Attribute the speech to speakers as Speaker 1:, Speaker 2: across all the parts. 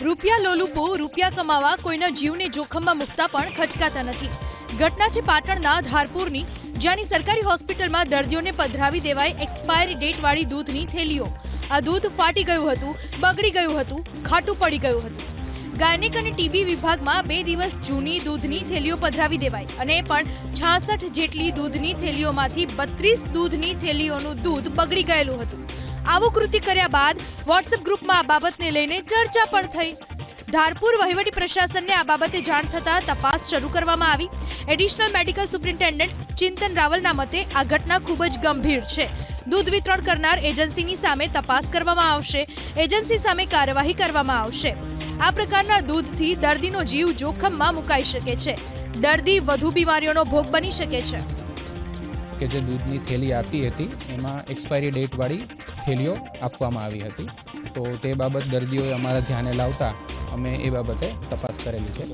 Speaker 1: રૂપિયા લોલુપો રૂપિયા કમાવા કોઈના જીવને જોખમમાં મૂકતા પણ ખચકાતા નથી। ઘટના છે પાટણના ધારપુરની, જ્યાંની સરકારી હોસ્પિટલમાં દર્દીઓને પધરાવી દેવાય એક્સપાયરી ડેટવાળી દૂધની થેલીઓ। આ દૂધ ફાટી ગયું હતું, બગડી ગયું હતું, ખાટું પડી ગયું હતું। ગાયનેક અને ટીબી વિભાગમાં 2 દિવસ જૂની દૂધની થેલીઓ પધરાવી દેવાઈ અને પણ 66 જેટલી દૂધની થેલીઓમાંથી 32 દૂધની થેલીઓનું દૂધ બગડી ગયેલું હતું। આવું કૃત્ય કર્યા બાદ વોટ્સએપ ગ્રુપમાં આ બાબતને લઈને ચર્ચા પણ થઈ। ધારપુર વહીવટી પ્રશાસનને આ બાબતે જાણ થતાં તપાસ શરૂ કરવામાં આવી। એડિશનલ મેડિકલ સુપ્રિન્ટેન્ડન્ટ ચિંતન રાવલના મતે આ ઘટના ખૂબ જ ગંભીર છે। દૂધ વિતરણ કરનાર એજન્સીની સામે તપાસ કરવામાં આવશે, એજન્સી સામે કાર્યવાહી કરવામાં આવશે। આ પ્રકારના દૂધથી દર્દીનો જીવ જોખમમાં મુકાઈ શકે છે, દર્દી વધુ બીમારીઓનો ભોગ બની શકે છે।
Speaker 2: કે જે દૂધની થેલી આપી હતી એમાં એક્સપાયરી ડેટવાળી થેલીઓ આપવામાં આવી હતી, તો તે બાબત દર્દીઓએ અમારા ધ્યાને લાવતા અમે એ બાબતે તપાસ કરેલી છે।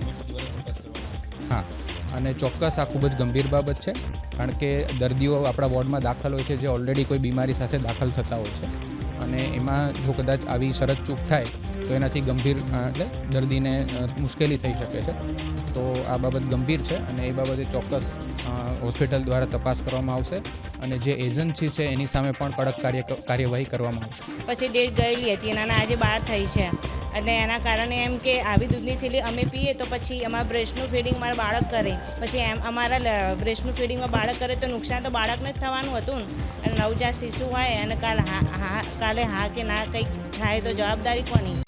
Speaker 2: હા, અને ચોક્કસ આ ખૂબ જ ગંભીર બાબત છે, કારણ કે દર્દીઓ આપણા વોર્ડમાં દાખલ હોય છે જે ઓલરેડી કોઈ બીમારી સાથે દાખલ થતા હોય છે, અને એમાં જો કદાચ આવી શરત ચૂક થાય તો એનાથી ગંભીર એટલે દર્દીને મુશ્કેલી થઈ શકે છે। તો આ બાબત ગંભીર છે અને એ બાબતે ચોક્કસ હોસ્પિટલ દ્વારા તપાસ કરવામાં આવશે અને જે એજન્સી છે એની સામે પણ કડક કાર્યવાહી કરવામાં આવશે।
Speaker 3: પછી ડેટ ગયેલી હતી અને આજે 12 થઈ છે અને એના કારણે એમ કે આવી દૂધની થેલી અમે પીએ તો પછી અમારા બ્રેસ્ટનું ફીડિંગ મારા બાળક કરે, પછી એમ અમારા બ્રેસ્ટનું ફીડિંગમાં બાળક કરે તો નુકસાન તો બાળકને જ થવાનું હતું ને। અને નવજાત શિશુ હોય અને કાલે હા કે ના કંઈક થાય તો જવાબદારી કોની?